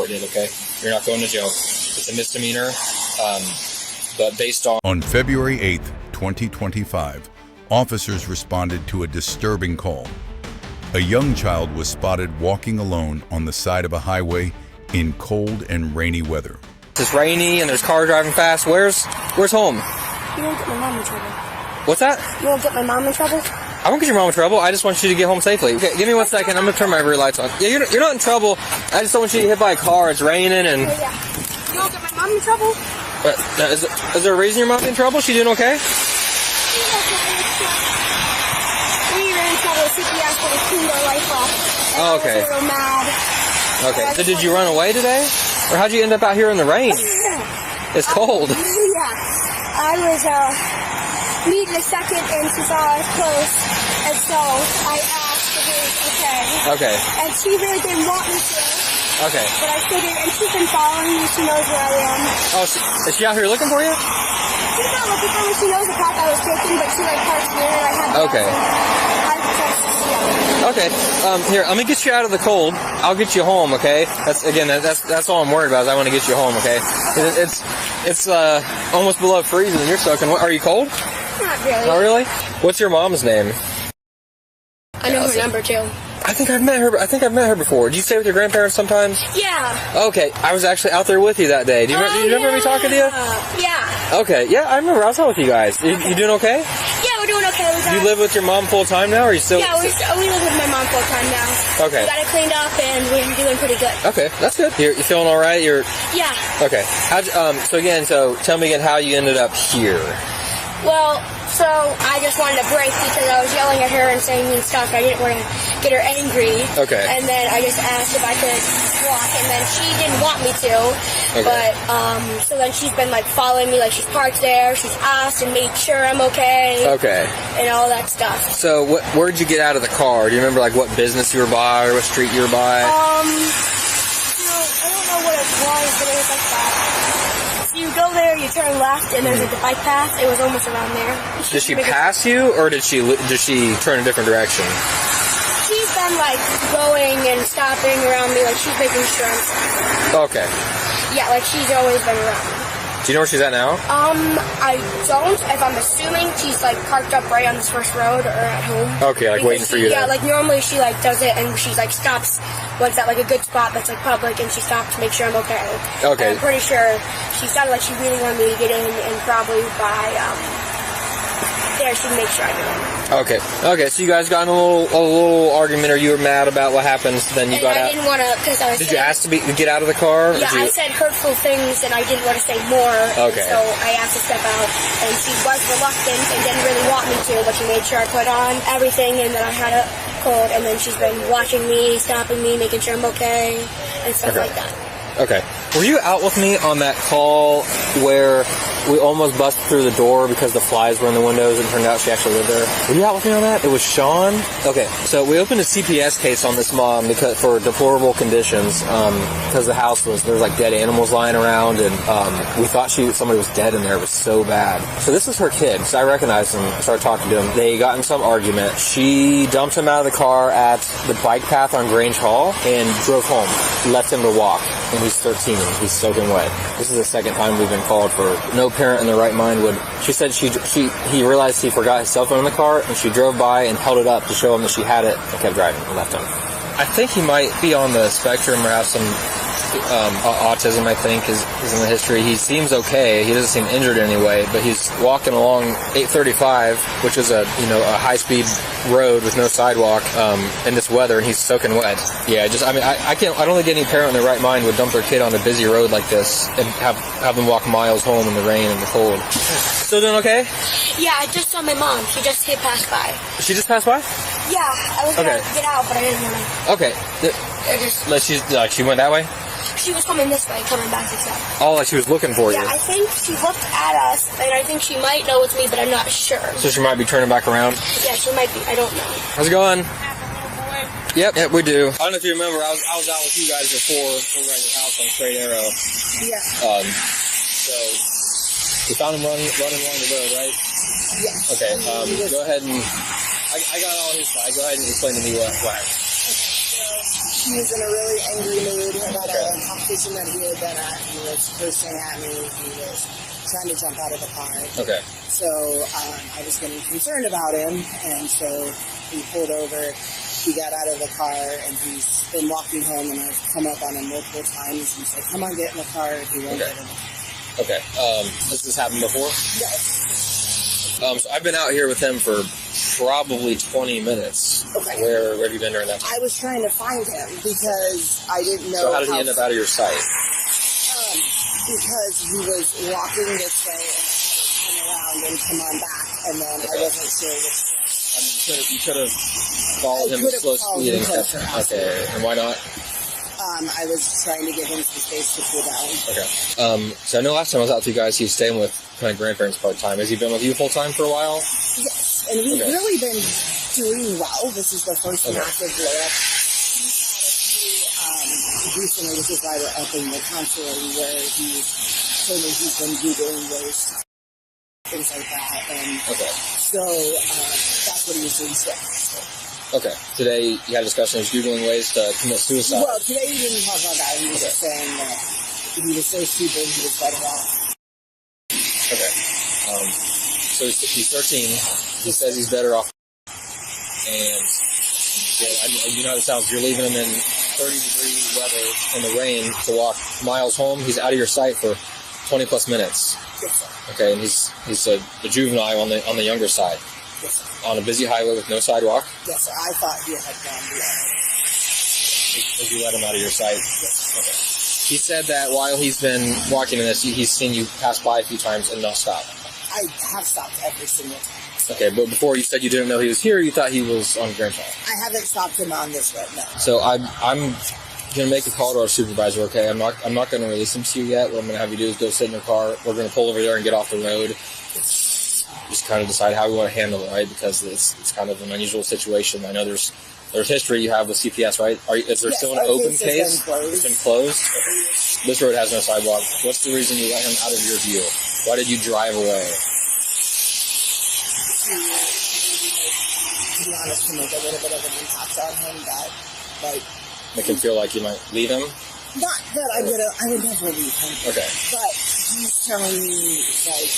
did, okay? You're not going to jail. It's a misdemeanor, but based on... On February 8th, 2025, officers responded to a disturbing call. A young child was spotted walking alone on the side of a highway in cold and rainy weather. It's rainy and there's cars driving fast. Where's home? You won't get my mom in trouble. What's that? You won't get my mom in trouble? I won't get your mom in trouble. I just want you to get home safely. Okay, give me 1 second. I'm going to turn my rear lights on. Yeah, you're not in trouble. I just don't want you to get hit by a car. It's raining and... Yeah. You won't get my mom in trouble? Is there a reason your mom's in trouble? She doing okay? She's okay. We ran into trouble with CPS, but we cleaned our life off. Oh, okay. I was a little mad. Okay. So did you run away today? Or how'd you end up out here in the rain? It's cold. Yeah. I was meeting a second and she saw I was close. And so I asked if it was okay. Okay. And she really didn't want me to. Okay. But I figured, and she's been following me. She knows where I am. Oh, is she out here looking for you? She's not looking for me. She knows the path I was taking, but she parked near and I had to Okay. Okay. Here, let me get you out of the cold. I'll get you home, okay? That's all I'm worried about is I want to get you home, okay? It's almost below freezing and you're soaking. Are you cold? Not really. Not really? What's your mom's name? I know her number too. I think I've met her before. Do you stay with your grandparents sometimes? Yeah. Okay, I was actually out there with you that day. Do you remember me talking to you? Yeah. Okay, yeah, I remember. I was out with you guys. You doing okay? Yeah, we're doing okay. Do you live with your mom full time now, or are you still? Yeah, we live with my mom full time now. Okay. We got it cleaned up and we're doing pretty good. Okay, that's good. You feeling all right? Yeah. Okay. So tell me again how you ended up here. Well, so I just wanted to break because I was yelling at her and saying mean stuff. I didn't want to get her angry. Okay. And then I just asked if I could walk, and then she didn't want me to. Okay. But so then she's been following me, she's parked there. She's asked and made sure I'm okay. Okay. And all that stuff. So where'd you get out of the car? Do you remember what business you were by or what street you were by? I don't know what it was, but it was like that. You go there, you turn left, and there's the bike path. It was almost around there. Did she pass you, or did she turn a different direction? She's been going and stopping around me, she's making sure I'm safe. Okay. Yeah, she's always been around. Do you know where she's at now? I don't. If I'm assuming she's parked up right on this first road or at home. Okay, waiting for you. Yeah, normally she does it and she stops once at a good spot that's public, and she stops to make sure I'm okay. Okay. And I'm pretty sure she sounded like she really wanted me to get in, and probably by there she'd make sure I get in. Okay. So you guys got in a little argument, or you were mad about what happened? So then you got out. I didn't want to because I was. Did you ask to get out of the car? Yeah, I said hurtful things, and I didn't want to say more. Okay. So I asked to step out, and she was reluctant and didn't really want me to, but she made sure I put on everything, and then I had a cold, and then she's been watching me, stopping me, making sure I'm okay, and stuff like that. Okay. Were you out with me on that call where we almost busted through the door because the flies were in the windows and it turned out she actually lived there? Were you out with me on that? It was Sean? Okay, so we opened a CPS case on this mom for deplorable conditions because the house there was dead animals lying around, and we thought somebody was dead in there. It was so bad. So this is her kid. So I recognized him, started talking to him. They got in some argument. She dumped him out of the car at the bike path on Grange Hall and drove home, left him to walk. And he's 13 and he's soaking wet. This is the second time we've been called for. No parent in their right mind would. She said he realized he forgot his cell phone in the car, and she drove by and held it up to show him that she had it, and kept driving and left him. I think he might be on the spectrum or have some autism, I think, is in the history. He seems okay. He doesn't seem injured anyway, but he's walking along 835, which is a high-speed road with no sidewalk in this weather, and he's soaking wet. Yeah, I don't think any parent in their right mind would dump their kid on a busy road like this and have them walk miles home in the rain and the cold. Still doing okay? Yeah, I just saw my mom. She just passed by. She just passed by? Yeah, I was gonna get out, but I didn't want to. Okay. She went that way? She was coming this way, coming back this way. Oh, she was looking for you. Yeah, I think she looked at us, and I think she might know it's me, but I'm not sure. So she might be turning back around? Yeah, she might be. I don't know. How's it going? Yep, we do. I don't know if you remember, I was out with you guys before over at your house on Straight Arrow. Yeah. So we found him running along the road, right? Yeah. Okay. Go ahead and I got all his side. Go ahead and explain to me what happened. Okay. So he was in a really angry mood about a competition that he had been at. He was cursing at me. He was trying to jump out of the car. Okay. So I was getting concerned about him, and so he pulled over. He got out of the car, and he's been walking home, and I've come up on him multiple times and said, come on, get in the car. He won't get in the car. Okay. Has this happened before? Yes. So I've been out here with him for probably 20 minutes. Okay. Where have you been during that time? I was trying to find him because I didn't know. So how did he end up out of your sight? Because he was walking this way, and I had to turn around and come on back, and then I wasn't sure which way. You could have followed him with slow speed and kept. Okay, and why not? I was trying to give him some space to cool down. Okay. So I know last time I was out with you guys, he was staying with my grandparents part time. Has he been with you full time for a while? Yes, and we've really been doing well. This is the first massive layout. He's had a few recently, this is why we're up in the counseling, where he told me he's been Googling ways to things like that, and so that's what he was doing today. Okay. Today you had a discussion. He was Googling ways to commit suicide. Well, today he didn't talk about that. He was just saying that he was so stupid he was better off. Okay. So he's 13. He says he's better off. And you know how it sounds. You're leaving him in 30-degree weather in the rain to walk miles home. He's out of your sight for 20 plus minutes. Yes, sir. Okay, and he's a juvenile on the younger side. Yes, sir. On a busy highway with no sidewalk. Yes, sir. I thought he had gone beyond. Did you let him out of your sight? Yes. Okay. He said that while he's been walking in this, he's seen you pass by a few times and not stop. I have stopped every single time. Okay, but before you said you didn't know he was here, you thought he was on Grand Trail. I haven't stopped him on this road, no. So I'm gonna make a call to our supervisor. Okay, I'm not gonna release him to you yet. What I'm gonna have you do is go sit in your car. We're gonna pull over there and get off the road. Just kind of decide how we want to handle it, right? Because it's kind of an unusual situation. I know there's history you have with CPS, right? Is there still an open case? It's been closed. Okay. This road has no sidewalk. What's the reason you let him out of your view? Why did you drive away? To be honest, to make a little bit of an impact on him that, like... Make him feel like you might leave him? Not that I would never leave him. Okay. But he's telling me, like,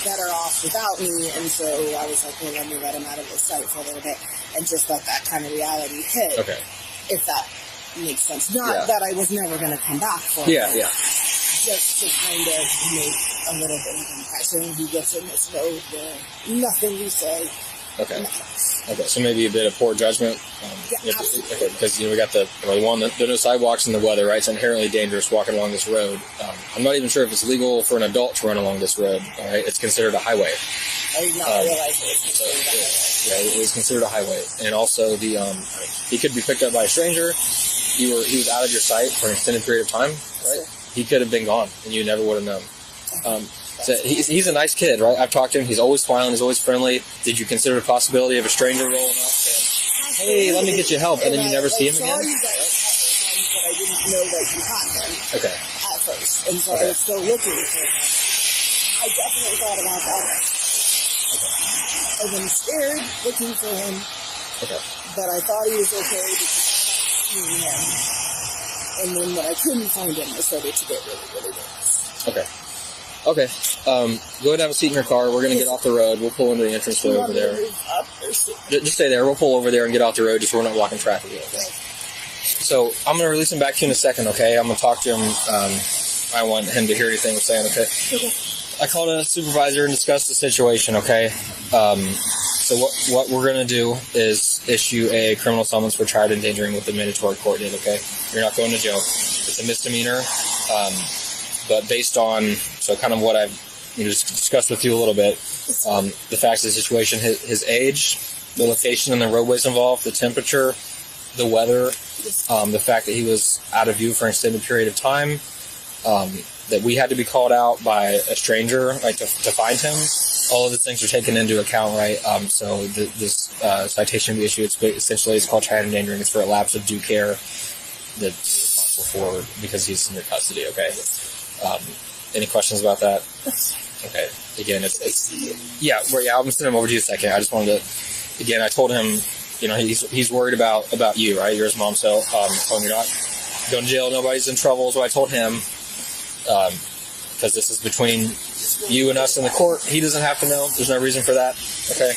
better off without me, and so I was like, well, let me let him out of his sight for a little bit, and just let that kind of reality hit. Okay. If that makes sense. Not that I was never going to come back for him. Yeah. Just to kind of make a little bit of impact. So when he gets in this mode where nothing we say matters. Okay, so maybe a bit of poor judgment. Absolutely. Because we got the one, there are no sidewalks in the weather, right? It's inherently dangerous walking along this road. I'm not even sure if it's legal for an adult to run along this road. All right, it's considered a highway. I did not realize it was considered a highway. Yeah, it was considered a highway, and also he could be picked up by a stranger. He was out of your sight for an extended period of time, right? Sure. He could have been gone, and you never would have known. So he's a nice kid, right? I've talked to him. He's always smiling. He's always friendly. Did you consider the possibility of a stranger rolling up saying, "Hey, let me get you help," and then you never see him again? I saw you guys but I didn't know that you had him. Okay. At first, and so I was still looking for him. I definitely thought about that. Okay. I've been scared looking for him. Okay. But I thought he was okay because I hadn't seen him. And then when I couldn't find him, I started to get really, really nervous. Okay. Go ahead and have a seat in your car. We're going to get off the road. We'll pull into the entrance way over there. Just stay there. We'll pull over there and get off the road just so we're not blocking traffic. Okay? So I'm going to release him back to you in a second, okay? I'm going to talk to him. I want him to hear anything we're saying, okay? Okay. I called a supervisor and discussed the situation, okay? So what we're going to do is issue a criminal summons for child endangering with the mandatory court date, okay? You're not going to jail. It's a misdemeanor. But based on, so kind of what I've just discussed with you a little bit, the facts of the situation, his age, the location and the roadways involved, the temperature, the weather, the fact that he was out of view for an extended period of time, that we had to be called out by a stranger, like to find him. All of the things are taken into account, right? So this citation we issued, essentially it's called child endangering. It's for a lapse of due care that's responsible for because he's in your custody, okay? Any questions about that? Okay. Again, I'm going to send him over to you in a second. I just wanted to, again, I told him you know, he's worried about you, right? You're his mom, so telling you're not going to jail, nobody's in trouble is what I told him, because this is between you and us in the court. He doesn't have to know. There's no reason for that. Okay.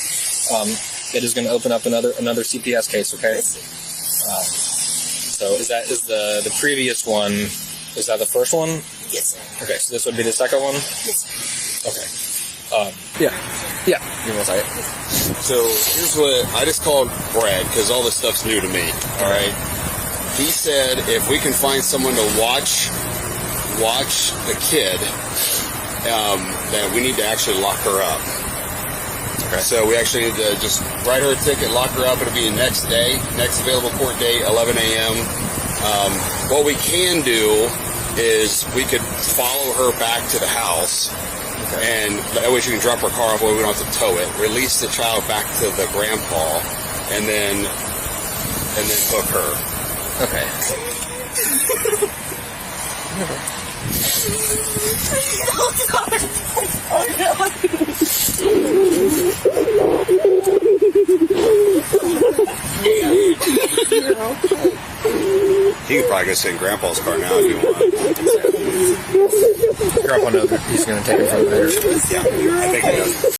It is going to open up another CPS case. Okay. So is the previous one? Is that the first one? Yes, sir. Okay. So this would be the second one. Yes, sir. Okay. Yeah. Give me one second. So here's what I just called Brad because all this stuff's new to me. All right. He said if we can find someone to watch the kid, that we need to actually lock her up. Okay. So we actually need to just write her a ticket, lock her up. It'll be the next day, next available court date, 11 a.m. What we can do is we could follow her back to the house. And that way she can drop her car off, we don't have to tow it. Release the child back to the grandpa, and then hook her. Okay. He could probably go sit in grandpa's car now if you want. Grandpa knows that he's going to take it from there. Yeah, I think he does.